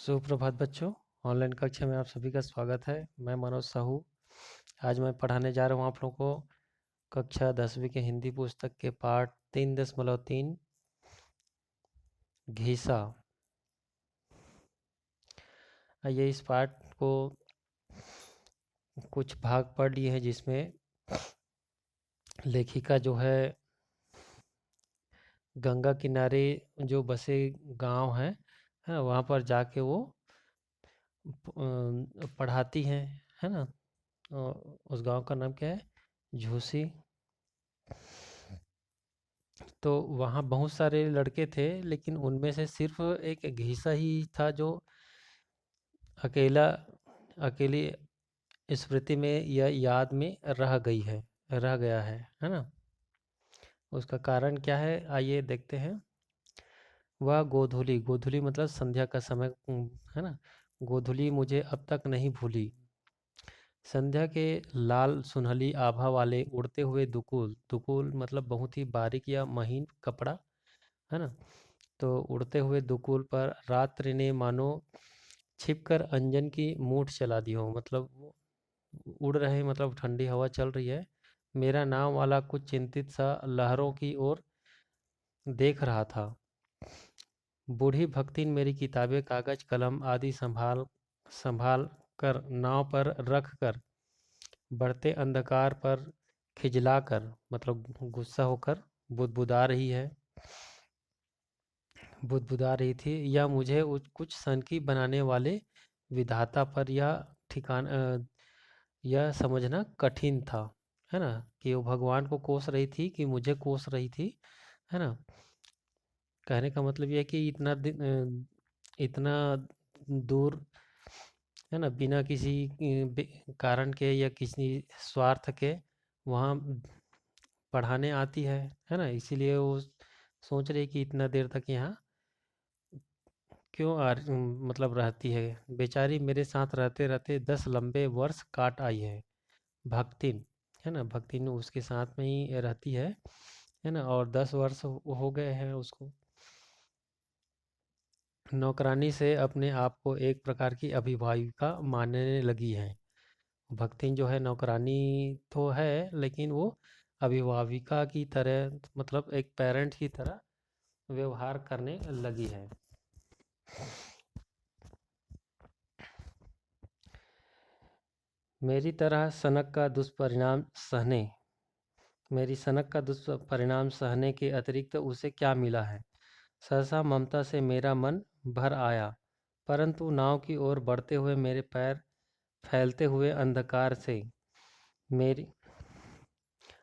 सुप्रभात बच्चों। ऑनलाइन कक्षा में आप सभी का स्वागत है। मैं मनोज साहू। आज मैं पढ़ाने जा रहा हूँ आप लोगों को कक्षा 10वीं के हिंदी पुस्तक के पाठ 3.3 घीसा। आइए इस पाठ को कुछ भाग पढ़ लिए हैं, जिसमें लेखिका जो है गंगा किनारे जो बसे गांव है ना, वहाँ पर जाके वो पढ़ाती हैं, है ना। उस गांव का नाम क्या है? झूसी। तो वहाँ बहुत सारे लड़के थे, लेकिन उनमें से सिर्फ एक घीसा ही था जो अकेला अकेली स्मृति में या याद में रह गया है ना। उसका कारण क्या है, आइए देखते हैं। वह गोधूली, गोधूली मतलब संध्या का समय, है ना। गोधूली मुझे अब तक नहीं भूली। संध्या के लाल सुनहली आभा वाले उड़ते हुए दुकुल, दुकुल मतलब बहुत ही बारीक या महीन कपड़ा, है ना। तो उड़ते हुए दुकुल पर रात्रि ने मानो छिपकर अंजन की मूठ चला दी हो, मतलब वो उड़ रहे, मतलब ठंडी हवा चल रही है। मेरा नाम वाला कुछ चिंतित सा लहरों की ओर देख रहा था। बूढ़ी भक्तिन मेरी किताबें कागज कलम आदि संभाल संभाल कर नाव पर रख कर बढ़ते अंधकार पर खिजला कर, मतलब गुस्सा होकर बुदबुदा रही थी। या मुझे कुछ सनकी बनाने वाले विधाता पर यह समझना कठिन था, है ना, कि वो भगवान को कोस रही थी कि मुझे कोस रही थी, है ना। कहने का मतलब यह है कि इतना दूर, है ना, बिना किसी कारण के या किसी स्वार्थ के वहाँ पढ़ाने आती है ना। इसीलिए वो सोच रही कि इतना देर तक यहाँ क्यों मतलब रहती है। बेचारी मेरे साथ रहते रहते 10 लंबे वर्ष काट आई है। भक्तिन, है ना, भक्तिन उसके साथ में ही रहती है ना, और 10 वर्ष हो गए हैं उसको। नौकरानी से अपने आप को एक प्रकार की अभिभाविका मानने लगी है। भक्तिन जो है नौकरानी तो है, लेकिन वो अभिभाविका की तरह, मतलब एक पेरेंट की तरह व्यवहार करने लगी है। मेरी तरह सनक का दुष्परिणाम सहने मेरी सनक का दुष्परिणाम सहने के अतिरिक्त उसे क्या मिला है? सहसा ममता से मेरा मन भर आया, परंतु नाव की ओर बढ़ते हुए मेरे पैर फैलते हुए मेरी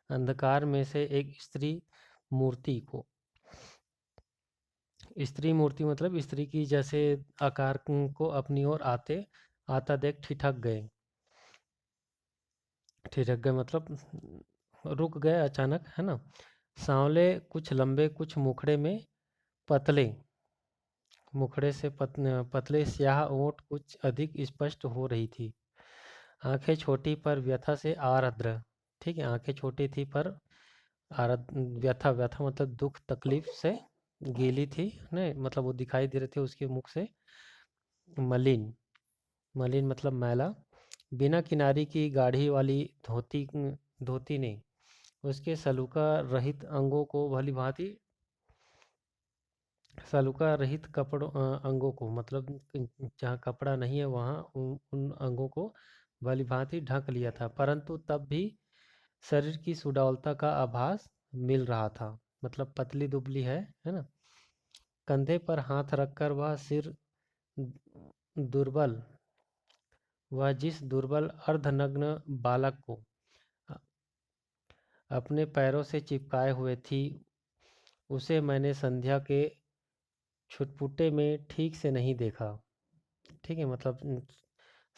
अंधकार में से एक स्त्री मूर्ति मतलब स्त्री की जैसे आकार को अपनी ओर आता देख ठिठक गए मतलब रुक गए अचानक, है ना। सांवले कुछ लंबे, कुछ मुखड़े में पतले, मुखड़े से पतले स्याह ओंठ कुछ अधिक स्पष्ट हो रही थी। आंखें छोटी पर व्यथा से आर्द्र, ठीक है, आंखें छोटी थी पर व्यथा, व्यथा मतलब दुख तकलीफ से गीली थी, नहीं मतलब वो दिखाई दे रहे थे उसके मुख से। मलिन, मलिन मतलब मैला। बिना किनारी की गाढ़ी वाली धोती ने उसके सलूका रहित अंगों को, मतलब जहाँ कपड़ा नहीं है वहाँ उन अंगों को भली भांति ढक लिया था, परंतु तब भी शरीर की सुडौलता का आभास मिल रहा था। मतलब पतली दुबली है ना। कंधे पर हाथ रखकर दुर्बल वह जिस दुर्बल अर्धनग्न बालक को अ- अपने पैरों से चिपकाए हुए थी, उसे मैंने संध्या के छुटपुटे में ठीक से नहीं देखा। ठीक है, मतलब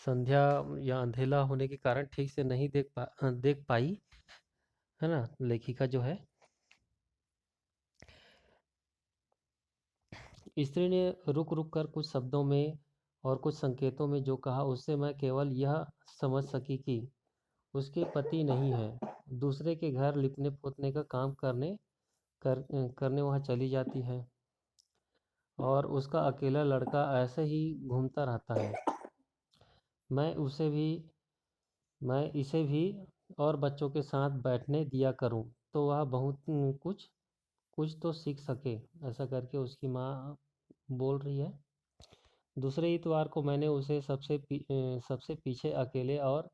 संध्या या अंधेला होने के कारण ठीक से नहीं देख पाई, है ना, लेखिका जो है। स्त्री ने रुक रुक कर कुछ शब्दों में और कुछ संकेतों में जो कहा, उससे मैं केवल यह समझ सकी कि उसके पति नहीं है, दूसरे के घर लिपने पोतने का काम करने वहाँ चली जाती है। और उसका अकेला लड़का ऐसे ही घूमता रहता है। मैं उसे भी मैं इसे भी और बच्चों के साथ बैठने दिया करूं, तो वह बहुत कुछ कुछ तो सीख सके। ऐसा करके उसकी माँ बोल रही है। दूसरे इतवार को मैंने उसे सबसे पीछे अकेले और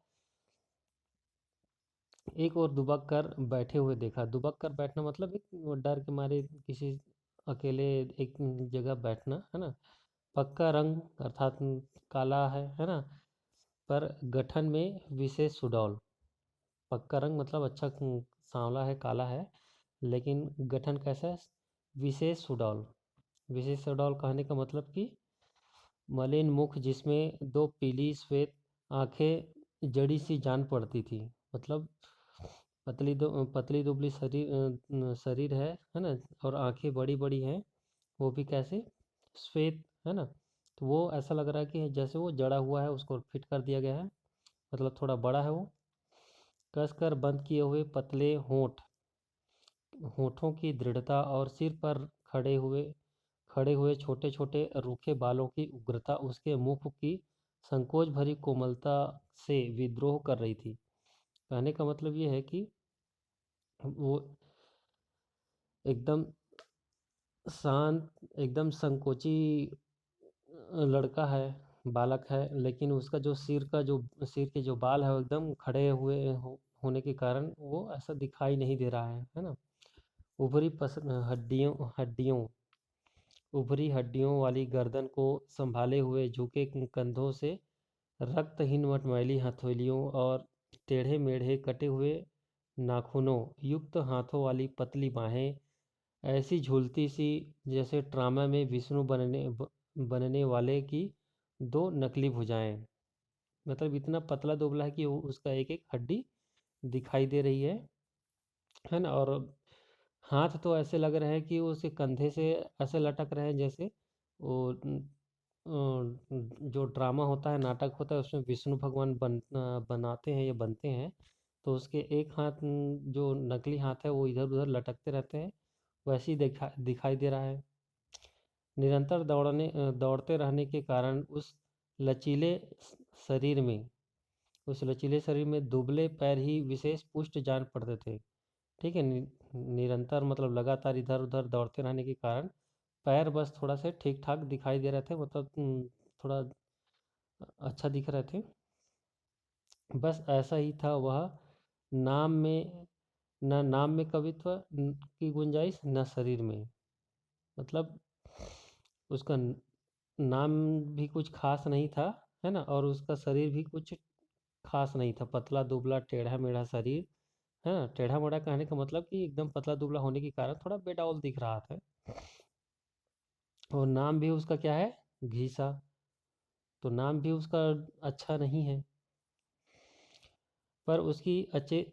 एक और दुबक कर बैठे हुए देखा। दुबक कर बैठना मतलब एक वो डर के मारे किसी अकेले एक जगह बैठना, है ना। पक्का रंग अर्थात काला है ना। पर गठन में विशेष सुडौल। पक्का रंग मतलब अच्छा सांवला है, काला है, लेकिन गठन कैसा है? विशेष सुडौल। विशेष सुडौल कहने का मतलब कि मलिन मुख जिसमें दो पीली श्वेत आंखें जड़ी सी जान पड़ती थी। मतलब पतली दुबली शरीर है ना। और आंखें बड़ी बड़ी हैं, वो भी कैसे? श्वेत, है ना। तो वो ऐसा लग रहा है कि जैसे वो जड़ा हुआ है, उसको फिट कर दिया गया है, मतलब थोड़ा बड़ा है वो। कसकर बंद किए हुए पतले होठों की दृढ़ता और सिर पर खड़े हुए छोटे छोटे रूखे बालों की उग्रता उसके मुख की संकोच भरी कोमलता से विद्रोह कर रही थी। कहने का मतलब ये है कि वो एकदम शांत, एकदम संकोची लड़का है, बालक है, लेकिन उसका जो सिर के जो बाल है वो एकदम खड़े हुए होने के कारण वो ऐसा दिखाई नहीं दे रहा है ना। उभरी पस हड्डियों हड्डियों उभरी हड्डियों वाली गर्दन को संभाले हुए झुके कंधों से रक्तहीन मटमैली हथेलियों और टेढ़े मेढ़े कटे हुए नाखूनों युक्त हाथों वाली पतली बाहें, ऐसी झूलती सी जैसे ड्रामा में विष्णु बनने वाले की दो नकली भुजाएं। मतलब इतना पतला दुबला है कि वो उसका एक एक हड्डी दिखाई दे रही है ना। और हाथ तो ऐसे लग रहे हैं कि वो उसके कंधे से ऐसे लटक रहे हैं जैसे वो जो ड्रामा होता है, नाटक होता है, उसमें विष्णु भगवान बनाते हैं या बनते हैं, तो उसके एक हाथ जो नकली हाथ है वो इधर उधर लटकते रहते हैं, वैसे ही दिखाई दे रहा है। निरंतर दौड़ते रहने के कारण लचीले शरीर में उस लचीले शरीर में दुबले पैर ही विशेष पुष्ट जान पड़ते थे। ठीक है। निरंतर मतलब लगातार इधर उधर दौड़ते रहने के कारण पैर बस थोड़ा से ठीक ठाक दिखाई दे रहे थे, मतलब थोड़ा अच्छा दिख रहे थे। बस ऐसा ही था वह। नाम में नाम में कवित्व की गुंजाइश, न शरीर में। मतलब उसका नाम भी कुछ खास नहीं था, है ना। और उसका शरीर भी कुछ खास नहीं था, पतला दुबला टेढ़ा मेढ़ा शरीर, है ना। टेढ़ा मेढ़ा कहने का मतलब कि एकदम पतला दुबला होने के कारण थोड़ा बेडाउल दिख रहा था। और नाम भी उसका क्या है? घीसा। तो नाम भी उसका अच्छा नहीं है। पर उसकी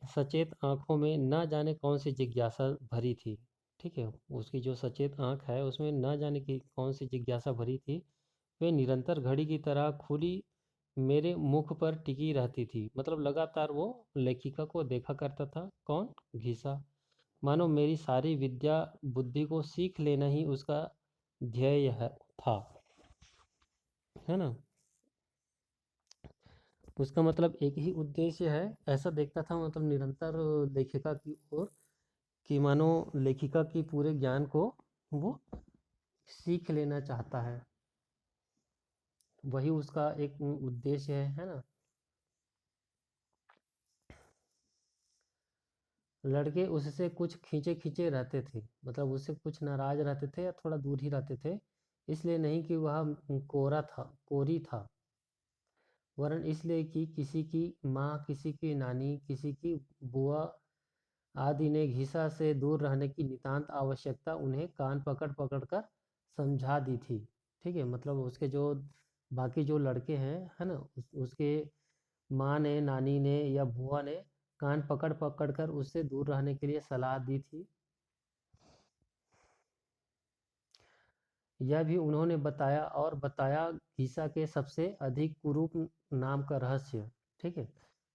सचेत आंखों में न जाने कौन सी जिज्ञासा भरी थी। ठीक है। उसकी जो सचेत आंख है उसमें न जाने की कौन सी जिज्ञासा भरी थी। वे निरंतर घड़ी की तरह खुली मेरे मुख पर टिकी रहती थी। मतलब लगातार वो लेखिका को देखा करता था। कौन? घीसा। मानो मेरी सारी विद्या बुद्धि को सीख लेना ही उसका ध्येय था, है ना। उसका मतलब एक ही उद्देश्य है, ऐसा देखता था, मतलब निरंतर लेखिका की ओर, कि मानो लेखिका की पूरे ज्ञान को वो सीख लेना चाहता है। वही उसका एक उद्देश्य है ना। लड़के उससे कुछ खींचे खींचे रहते थे, मतलब उससे कुछ नाराज रहते थे या थोड़ा दूर ही रहते थे। इसलिए नहीं कि वह कोरी था, वरन इसलिए कि किसी की माँ, किसी की नानी, किसी की बुआ आदि ने घिसा से दूर रहने की नितांत आवश्यकता उन्हें कान पकड़ पकड़ कर समझा दी थी। ठीक है। मतलब उसके जो बाकी जो लड़के हैं, है ना, उसके माँ ने, नानी ने या बुआ ने कान पकड़ पकड़ कर उससे दूर रहने के लिए सलाह दी थी। यह भी उन्होंने बताया, और बताया घीसा के सबसे अधिक कुरूप नाम का रहस्य। ठीक है।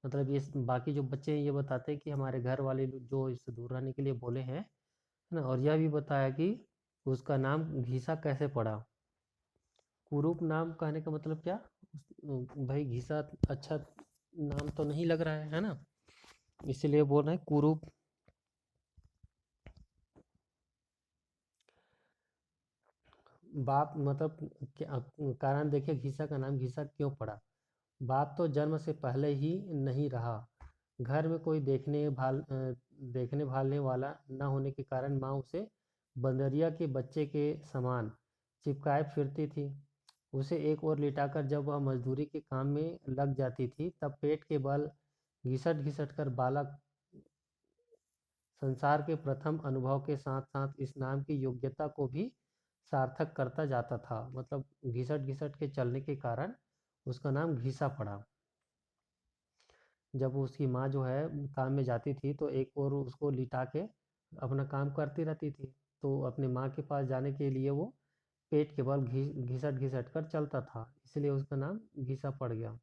मतलब ये बाकी जो बच्चे हैं ये बताते हैं कि हमारे घर वाले लोग जो इससे दूर रहने के लिए बोले हैं, है ना। और यह भी बताया कि उसका नाम घीसा कैसे पड़ा? कुरूप नाम कहने का मतलब क्या? भाई घीसा अच्छा नाम तो नहीं लग रहा है ना, इसीलिए बोल रहे हैं कुरूप। बाप मतलब क्या कारण देखिए, घीसा का नाम घीसा क्यों पड़ा? बाप तो जन्म से पहले ही नहीं रहा। घर में कोई देखने भालने वाला न होने के कारण माँ उसे बंदरिया के बच्चे के समान चिपकाए फिरती थी। उसे एक ओर लिटाकर जब वह मजदूरी के काम में लग जाती थी, तब पेट के बल घिसट घिसट कर बालक संसार के प्रथम अनुभव के साथ साथ इस नाम की योग्यता को भी सार्थक करता जाता था। मतलब घिसट घिसट के चलने के कारण उसका नाम घिसा पड़ा। जब उसकी माँ जो है काम में जाती थी, तो एक और उसको लिटा के अपना काम करती रहती थी, तो अपने माँ के पास जाने के लिए वो पेट के बल घिसट घिसट कर चलता था, इसलिए उसका नाम घिसा पड़ गया।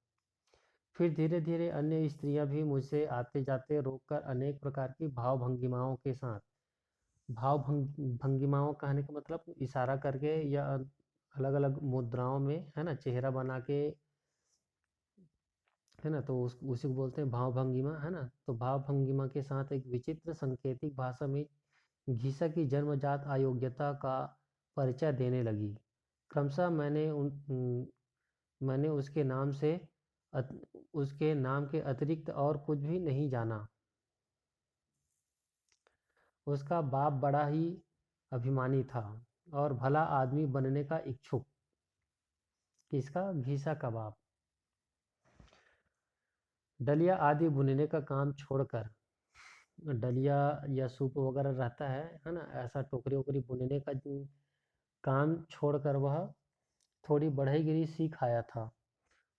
फिर धीरे धीरे अन्य स्त्रियां भी मुझसे आते जाते रोककर अनेक प्रकार की भाव भंगिमाओं के साथ, भंगिमाओं कहने का मतलब इशारा करके या अलग अलग मुद्राओं में, है ना, चेहरा बना के, है ना, तो उसी को बोलते हैं भाव भंगिमा, है ना। तो भाव भंगिमा के साथ एक विचित्र सांकेतिक भाषा में घीसा की जन्मजात अयोग्यता का परिचय देने लगी। क्रमशः मैंने उसके नाम से उसके नाम के अतिरिक्त और कुछ भी नहीं जाना। उसका बाप बड़ा ही अभिमानी था और भला आदमी बनने का इच्छुक। किसका? घीसा का बाप। डलिया आदि बुनने का काम छोड़कर, डलिया या सूप वगैरह रहता है ना, ऐसा टोकरी वोकरी बुनने का काम छोड़कर वह थोड़ी बढ़ईगिरी सीख आया था।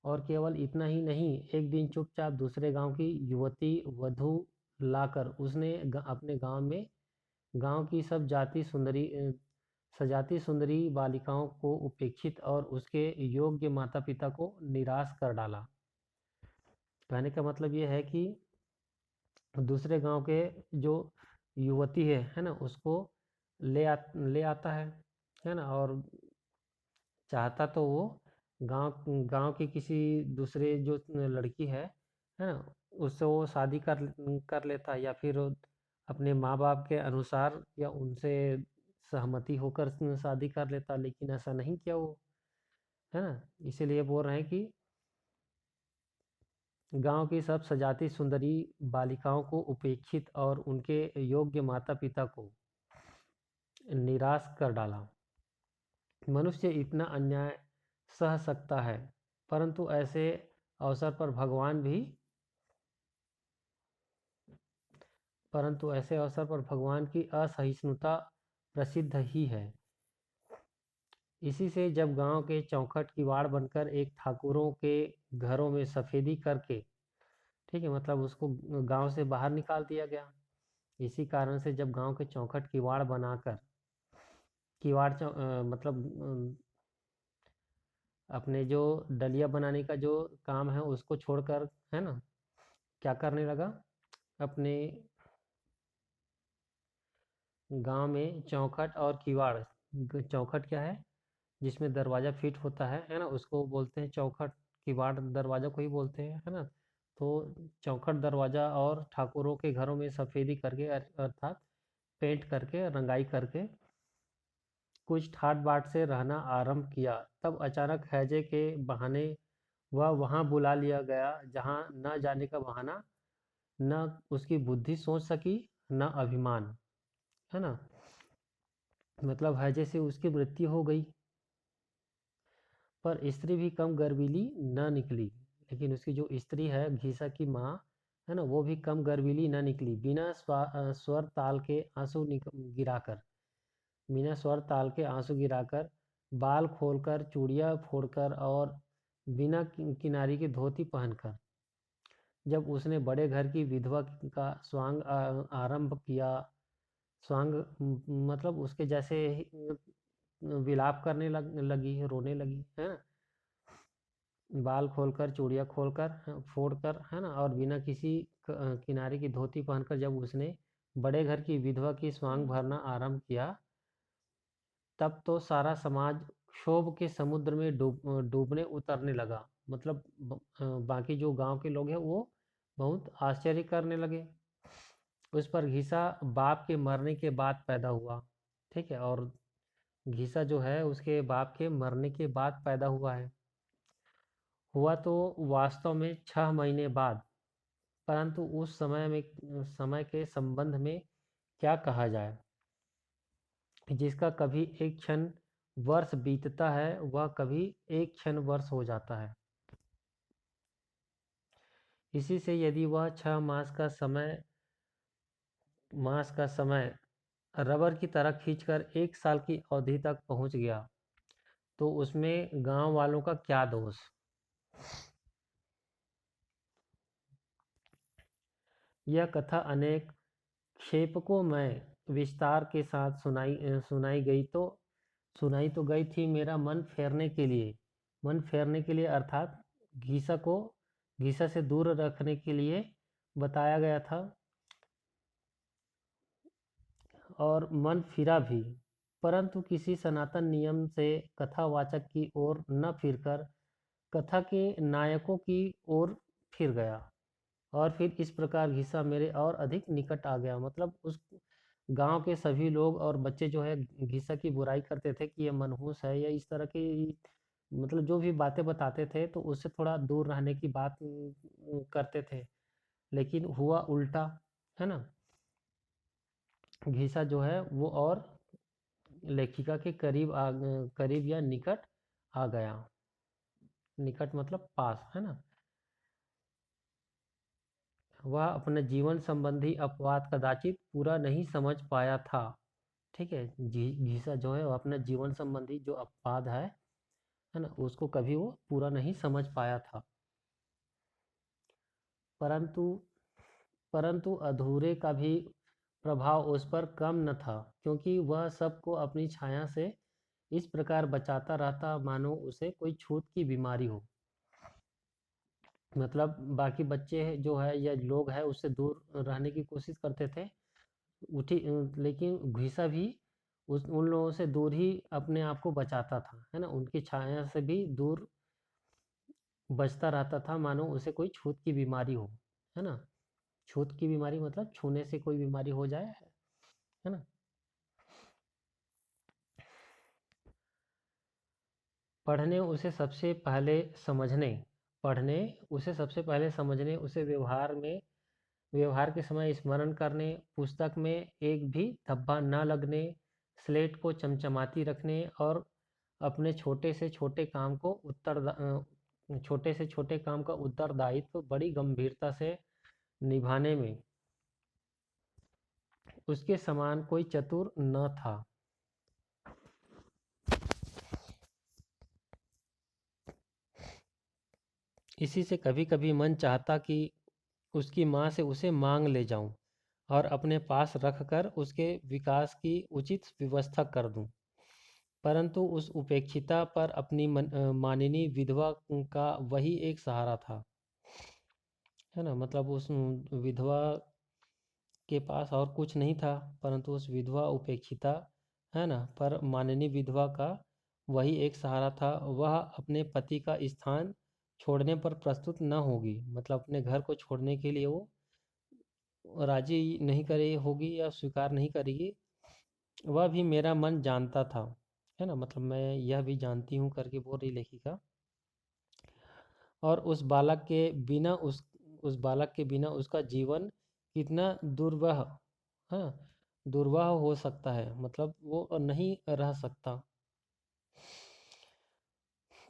और केवल इतना ही नहीं, एक दिन चुपचाप दूसरे गांव की युवती वधू लाकर उसने अपने गांव की सब सजाती सुंदरी बालिकाओं को उपेक्षित और उसके योग्य माता पिता को निराश कर डाला। कहने का मतलब ये है कि दूसरे गांव के जो युवती है ना, उसको ले आता है ना, और चाहता तो वो गांव गांव की किसी दूसरे जो लड़की है ना, उससे वो शादी कर लेता, या फिर अपने माँ बाप के अनुसार या उनसे सहमति होकर शादी कर लेता, लेकिन ऐसा नहीं किया वो, है ना। इसीलिए बोल रहे हैं कि गांव की सब सजाती सुंदरी बालिकाओं को उपेक्षित और उनके योग्य माता पिता को निराश कर डाला। मनुष्य इतना अन्याय सह सकता है, परंतु ऐसे अवसर पर भगवान की असहिष्णुता प्रसिद्ध ही है। इसी से जब गांव के चौखट किवाड़ बनकर एक ठाकुरों के घरों में सफेदी करके, ठीक है, मतलब उसको गांव से बाहर निकाल दिया गया। इसी कारण से जब गांव के चौखट किवाड़ बनाकर, मतलब अपने जो डलिया बनाने का जो काम है उसको छोड़कर, है ना, क्या करने लगा, अपने गांव में चौखट और किवाड़, चौखट क्या है, जिसमें दरवाजा फिट होता है ना, उसको बोलते हैं चौखट। किवाड़ दरवाजा को ही बोलते हैं, है ना। तो चौखट दरवाजा और ठाकुरों के घरों में सफेदी करके, अर्थात पेंट करके, रंगाई करके कुछ ठाट बाट से रहना आरंभ किया। तब अचानक हैजे के बहाने वह वहां बुला लिया गया जहां न जाने का बहाना, न उसकी बुद्धि सोच सकी, न अभिमान, है ना। मतलब हैजे से उसकी मृत्यु हो गई, पर स्त्री भी कम गर्वीली न निकली। लेकिन उसकी जो स्त्री है, घीसा की माँ, है ना, वो भी कम गर्वीली न निकली। स्वर ताल के आंसू गिराकर, बिना स्वर ताल के आंसू गिराकर, बाल खोलकर, चूड़ियाँ फोड़कर और बिना किनारी की धोती पहनकर, जब उसने बड़े घर की विधवा का स्वांग आरंभ किया, स्वांग मतलब उसके जैसे विलाप करने लगी, रोने लगी, है ना। बाल खोलकर, चूड़ियाँ खोलकर, फोड़कर, है ना, और बिना किसी किनारे की धोती पहनकर जब उसने बड़े घर की विधवा की स्वांग भरना आरंभ किया, तब तो सारा समाज क्षोभ के समुद्र में डूबने उतरने लगा। मतलब बाकी जो गांव के लोग हैं वो बहुत आश्चर्य करने लगे। उस पर घिसा बाप के मरने के बाद पैदा हुआ। ठीक है, और घिसा जो है उसके बाप के मरने के बाद पैदा हुआ है। हुआ तो वास्तव में 6 महीने बाद, परंतु उस समय के संबंध में क्या कहा जाए। जिसका कभी एक क्षण वर्ष बीतता है वह कभी एक क्षण वर्ष हो जाता है। इसी से यदि वह 6 मास का समय रबर की तरह खींचकर 1 साल की अवधि तक पहुंच गया तो उसमें गांव वालों का क्या दोष। यह कथा अनेक क्षेपकों में विस्तार के साथ सुनाई तो गई थी। मेरा मन फेरने के लिए अर्थात घीसा को घीसा से दूर रखने के लिए बताया गया था, और मन फिरा भी, परंतु किसी सनातन नियम से कथावाचक की ओर न फिरकर कथा के नायकों की ओर फिर गया, और फिर इस प्रकार घिसा मेरे और अधिक निकट आ गया। मतलब उस गांव के सभी लोग और बच्चे जो है घिसा की बुराई करते थे कि ये मनहूस है या इस तरह की, मतलब जो भी बातें बताते थे तो उससे थोड़ा दूर रहने की बात करते थे। लेकिन हुआ उल्टा, है ना। घिसा जो है वो और लेखिका के करीब या निकट आ गया। निकट मतलब पास, है ना। वह अपने जीवन संबंधी अपवाद कदाचित पूरा नहीं समझ पाया था। ठीक है, घिसा जो है वो अपने जीवन संबंधी जो अपवाद है ना, उसको कभी वो पूरा नहीं समझ पाया था। परंतु परंतु अधूरे का भी प्रभाव उस पर कम न था, क्योंकि वह सबको अपनी छाया से इस प्रकार बचाता रहता मानो उसे कोई छूत की बीमारी हो। मतलब बाकी बच्चे जो है या लोग हैं उससे दूर रहने की कोशिश करते थे, लेकिन घिसा भी उन लोगों से दूर ही अपने आप को बचाता था, है ना। उनकी छाया से भी दूर बचता रहता था मानो उसे कोई छूत की बीमारी हो, है ना। छूत की बीमारी मतलब छूने से कोई बीमारी हो जाए, है ना। पढ़ने उसे सबसे पहले समझने पढ़ने उसे सबसे पहले समझने, उसे व्यवहार के समय स्मरण करने, पुस्तक में एक भी धब्बा न लगने, स्लेट को चमचमाती रखने, और अपने छोटे से छोटे काम का उत्तरदायित्व बड़ी गंभीरता से निभाने में उसके समान कोई चतुर न था। इसी से कभी कभी मन चाहता कि उसकी माँ से उसे मांग ले जाऊं और अपने पास रखकर उसके विकास की उचित व्यवस्था कर दूं। परंतु उस उपेक्षिता पर अपनी माननीय विधवा का वही एक सहारा था, है ना। मतलब उस विधवा के पास और कुछ नहीं था, परंतु उस विधवा उपेक्षिता, है ना, पर माननीय विधवा का वही एक सहारा था। वह अपने पति का स्थान छोड़ने पर प्रस्तुत न होगी, मतलब अपने घर को छोड़ने के लिए वो राजी नहीं करे होगी या स्वीकार नहीं करेगी। वह भी मेरा मन जानता था, है ना। मतलब मैं यह भी जानती हूँ करके बोल रही लेखिका। और उस बालक के बिना उसका जीवन कितना दुर्वह, हाँ, दुर्वाह हो सकता है, मतलब वो नहीं रह सकता।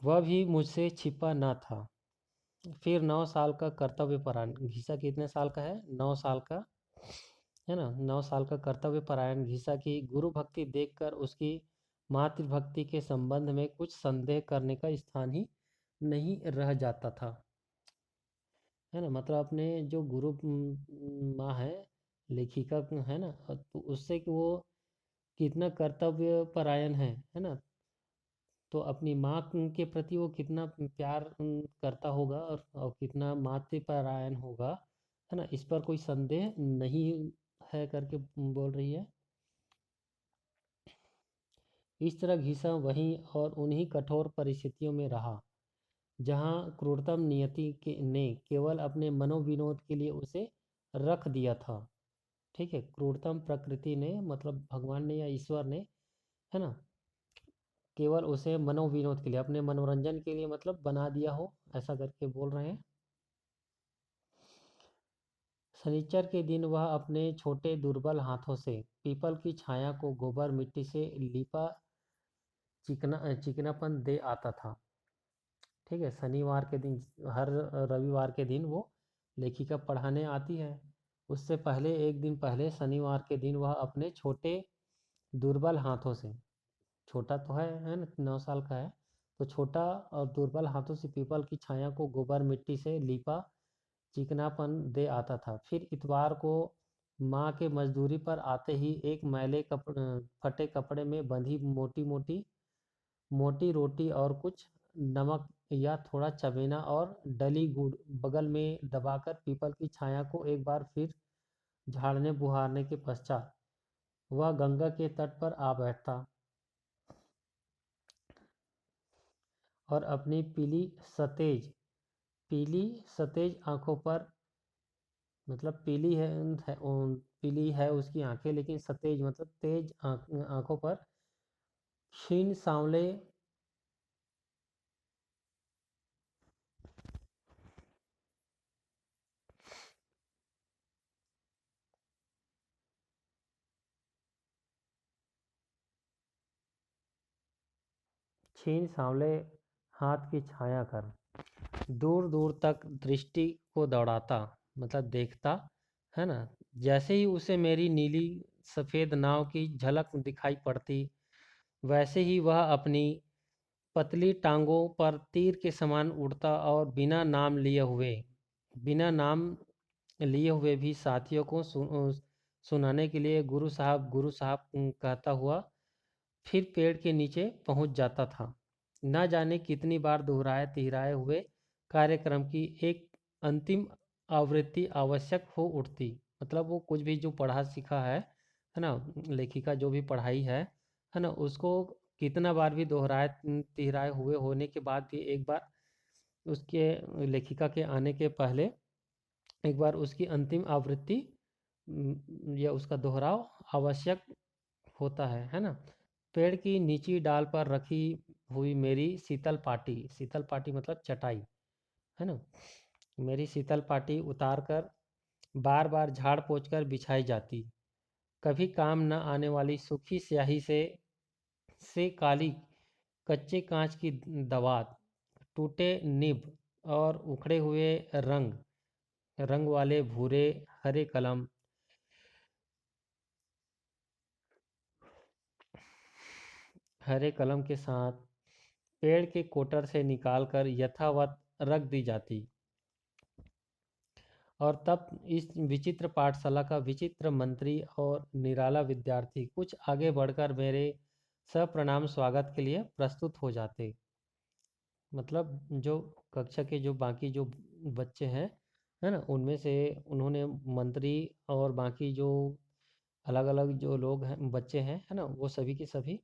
वह भी मुझसे छिपा ना था। फिर 9 साल का कर्तव्य परायण घिसा कितने साल का है? 9 साल का, है ना। 9 साल का कर्तव्य परायण घिसा की गुरु भक्ति देखकर उसकी मातृभक्ति के संबंध में कुछ संदेह करने का स्थान ही नहीं रह जाता था, है ना। मतलब अपने जो गुरु माँ है, लेखिका है ना, तो उससे कि वो कितना कर्तव्य परायण है ना। तो अपनी माँ के प्रति वो कितना प्यार करता होगा, और कितना मातृपरायण होगा, है ना। इस पर कोई संदेह नहीं है करके बोल रही है। इस तरह घिसा वहीं और उन्हीं कठोर परिस्थितियों में रहा जहाँ क्रूरतम नियति ने केवल अपने मनोविनोद के लिए उसे रख दिया था। ठीक है, क्रूरतम प्रकृति ने मतलब भगवान ने या ईश्वर ने, है ना, केवल उसे मनोविनोद के लिए, अपने मनोरंजन के लिए मतलब बना दिया हो, ऐसा करके बोल रहे हैं। शनिचर के दिन वह अपने छोटे दुर्बल हाथों से पीपल की छाया को गोबर मिट्टी से लिपा चिकनापन दे आता था। ठीक है, शनिवार के दिन, हर रविवार के दिन वो लेखिका पढ़ाने आती है। उससे पहले एक दिन पहले शनिवार के दिन वह अपने छोटे दुर्बल हाथों से, छोटा तो है ना, 9 साल का है, तो छोटा और दुर्बल हाथों से पीपल की छाया को गोबर मिट्टी से लिपा चिकनापन दे आता था। फिर इतवार को माँ के मजदूरी पर आते ही एक मैले फटे कपड़े में बंधी मोटी मोटी मोटी रोटी और कुछ नमक या थोड़ा चबेना और डली गुड़ बगल में दबाकर पीपल की छाया को एक बार फिर झाड़ने बुहारने के पश्चात वह गंगा के तट पर आ बैठता और अपनी पीली सतेज आंखों पर, मतलब पीली है उसकी आंखें, लेकिन सतेज मतलब तेज आंखों पर क्षीण सांवले क्षीण सांवले हाथ की छाया कर दूर दूर तक दृष्टि को दौड़ाता, मतलब देखता, है ना। जैसे ही उसे मेरी नीली सफ़ेद नाव की झलक दिखाई पड़ती, वैसे ही वह अपनी पतली टांगों पर तीर के समान उड़ता और बिना नाम लिए हुए भी साथियों को सुनाने के लिए गुरु साहब कहता हुआ फिर पेड़ के नीचे पहुंच जाता था। न जाने कितनी बार दोहराए तिहराए हुए कार्यक्रम की एक अंतिम आवृत्ति आवश्यक हो उठती। मतलब वो कुछ भी जो पढ़ा सीखा है ना, लेखिका जो भी पढ़ाई है ना, उसको कितना बार भी दोहराए तिहराए हुए होने के बाद भी एक बार उसके लेखिका के आने के पहले एक बार उसकी अंतिम आवृत्ति या उसका दोहराव आवश्यक होता है ना। पेड़ की निची डाल पर रखी हुई मेरी शीतल पाटी मतलब चटाई, है ना, मेरी शीतल पाटी उतार कर बार बार झाड़ पोंछ कर बिछाई जाती। कभी काम न आने वाली सूखी स्याही से काली कच्चे कांच की दवात, टूटे निब और उखड़े हुए रंग रंग वाले भूरे हरे कलम, हरे कलम के साथ पेड़ के कोटर से निकालकर यथावत रख दी जाती। और तब इस विचित्र पाठशाला का विचित्र मंत्री और निराला विद्यार्थी कुछ आगे बढ़कर मेरे सप्रणाम स्वागत के लिए प्रस्तुत हो जाते। मतलब जो कक्षा के जो बाकी जो बच्चे हैं, है ना, उनमें से उन्होंने मंत्री और बाकी जो अलग अलग जो लोग हैं, बच्चे हैं, है ना, वो सभी के सभी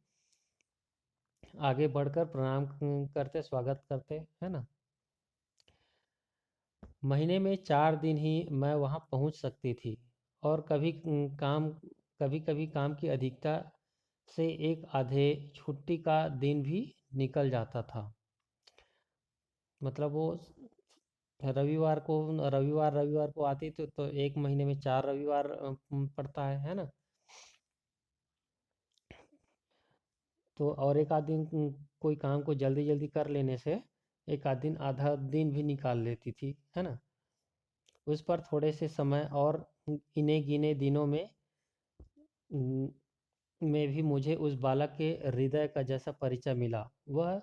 आगे बढ़कर प्रणाम करते, स्वागत करते, है ना। महीने में 4 दिन ही मैं वहाँ पहुँच सकती थी और कभी कभी काम की अधिकता से एक आधे छुट्टी का दिन भी निकल जाता था। मतलब वो रविवार को आती तो एक महीने में 4 रविवार पड़ता है ना। तो और एक आध दिन कोई काम को जल्दी जल्दी कर लेने से एक आध दिन आधा दिन भी निकाल लेती थी, है ना। उस पर थोड़े से समय और इन्हें गिने दिनों न, में भी मुझे उस बालक के हृदय का जैसा परिचय मिला। वह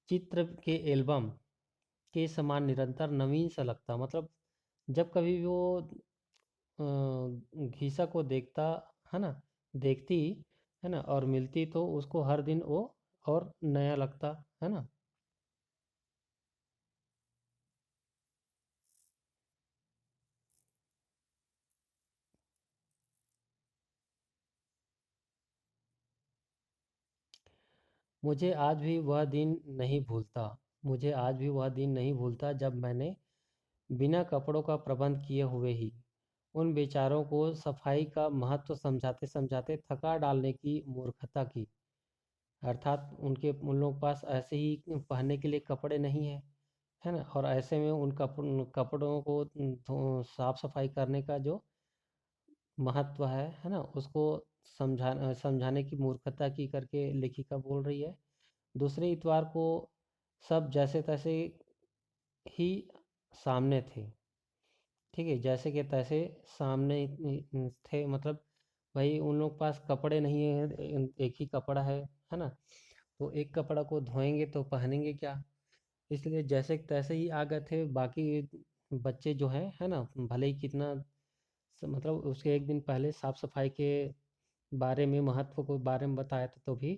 चित्र के एल्बम के समान निरंतर नवीन सा लगता। मतलब जब कभी भी वो घीसा को देखता, है ना, देखती, है ना, और मिलती तो उसको हर दिन वो और नया लगता, है ना। मुझे आज भी वह दिन नहीं भूलता। मुझे आज भी वह दिन नहीं भूलता जब मैंने बिना कपड़ों का प्रबंध किए हुए ही उन बेचारों को सफाई का महत्व समझाते समझाते थका डालने की मूर्खता की। अर्थात उन लोगों के पास ऐसे ही पहनने के लिए कपड़े नहीं हैं, है ना? और ऐसे में उन कपड़ों को साफ सफाई करने का जो महत्व है ना? उसको समझाने की मूर्खता की करके लेखिका बोल रही है। दूसरे इतवार को सब जैसे तैसे ही सामने थे। ठीक है, जैसे कि तैसे सामने थे, मतलब भाई उन लोग के पास कपड़े नहीं है, एक ही कपड़ा है ना? तो एक कपड़ा को धोएंगे तो पहनेंगे क्या? इसलिए जैसे कि तैसे ही आ गए थे। बाकी बच्चे जो हैं, है ना, भले ही कितना मतलब उसके एक दिन पहले साफ सफाई के बारे में, महत्व को बारे में बताया था, तो भी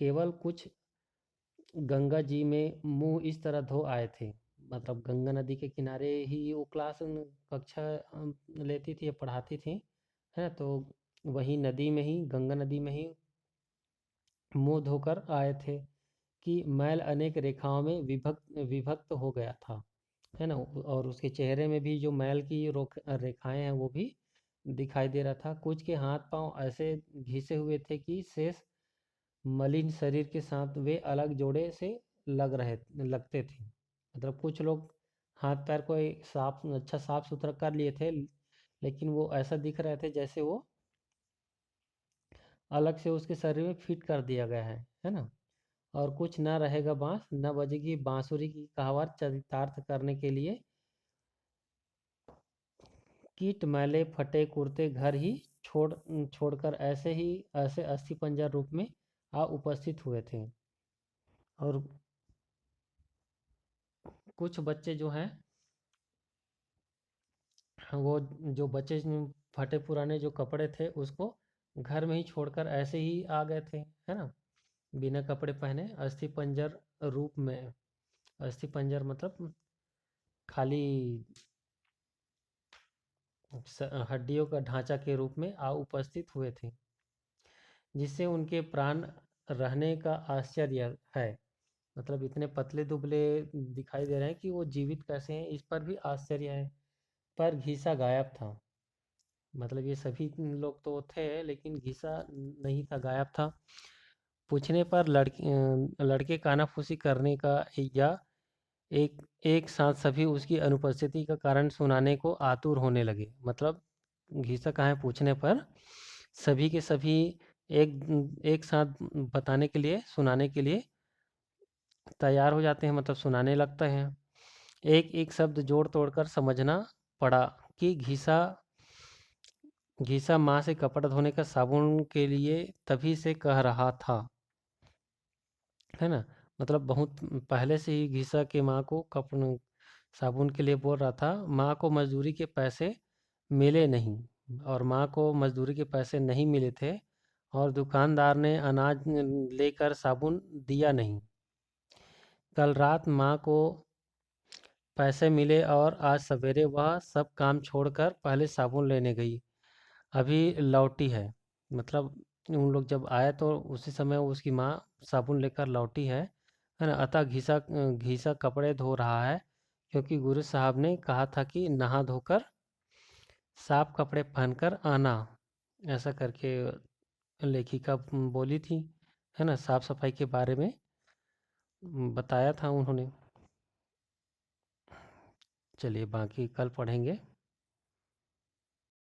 केवल कुछ गंगा जी में मुंह इस तरह धो आए थे। मतलब गंगा नदी के किनारे ही वो कक्षा लेती थी या पढ़ाती थी, है। तो वही नदी में ही, गंगा नदी में ही मुंह धोकर आए थे कि मैल अनेक रेखाओं में विभक्त विभक्त हो गया था, है ना? और उसके चेहरे में भी जो मैल की रेखाएं हैं वो भी दिखाई दे रहा था। कुछ के हाथ पांव ऐसे घिसे हुए थे कि शेष मलिन शरीर के साथ वे अलग जोड़े से लगते थे। मतलब कुछ लोग हाथ पैर को अच्छा साफ सुथरा कर लिए थे, लेकिन वो ऐसा दिख रहे थे जैसे वो अलग से उसके शरीर में फिट कर दिया गया है ना? और कुछ ना रहेगा बांस न बजेगी बांसुरी की कहावत चरितार्थ करने के लिए कीट मैले फटे कुर्ते घर ही छोड़कर ऐसे अस्थि पंजर रूप में आ उपस्थित हुए थे। और कुछ बच्चे जो हैं, वो जो बच्चे फटे पुराने जो कपड़े थे उसको घर में ही छोड़कर ऐसे ही आ गए थे, है ना? बिना कपड़े पहने अस्थि पंजर रूप में। अस्थि पंजर मतलब खाली हड्डियों का ढांचा के रूप में आ उपस्थित हुए थे, जिससे उनके प्राण रहने का आश्चर्य है। मतलब इतने पतले दुबले दिखाई दे रहे हैं कि वो जीवित कैसे हैं, इस पर भी आश्चर्य है। पर घिसा गायब था। मतलब ये सभी लोग तो थे लेकिन घिसा नहीं था, गायब था। पूछने पर लड़के कानाफूसी करने का या एक एक साथ सभी उसकी अनुपस्थिति का कारण सुनाने को आतुर होने लगे। मतलब घिसा कहाँ है पूछने पर सभी के सभी एक एक साथ बताने के लिए, सुनाने के लिए तैयार हो जाते हैं, मतलब सुनाने लगते हैं। एक एक शब्द जोड़ तोड़कर समझना पड़ा कि घिसा घिसा माँ से कपड़ा धोने का साबुन के लिए तभी से कह रहा था, है ना? मतलब बहुत पहले से ही घिसा के माँ को कपड़ साबुन के लिए बोल रहा था। माँ को मजदूरी के पैसे मिले नहीं, और माँ को मजदूरी के पैसे नहीं मिले थे, और दुकानदार ने अनाज लेकर साबुन दिया नहीं। कल रात माँ को पैसे मिले और आज सवेरे वह सब काम छोड़कर पहले साबुन लेने गई, अभी लौटी है। मतलब उन लोग जब आए तो उसी समय उसकी माँ साबुन लेकर लौटी है ना? अतः घिसा घिसा कपड़े धो रहा है, क्योंकि गुरु साहब ने कहा था कि नहा धोकर साफ कपड़े पहनकर आना, ऐसा करके लेखिका बोली थी, है ना? साफ सफाई के बारे में बताया था उन्होंने। चलिए बाकी कल पढ़ेंगे।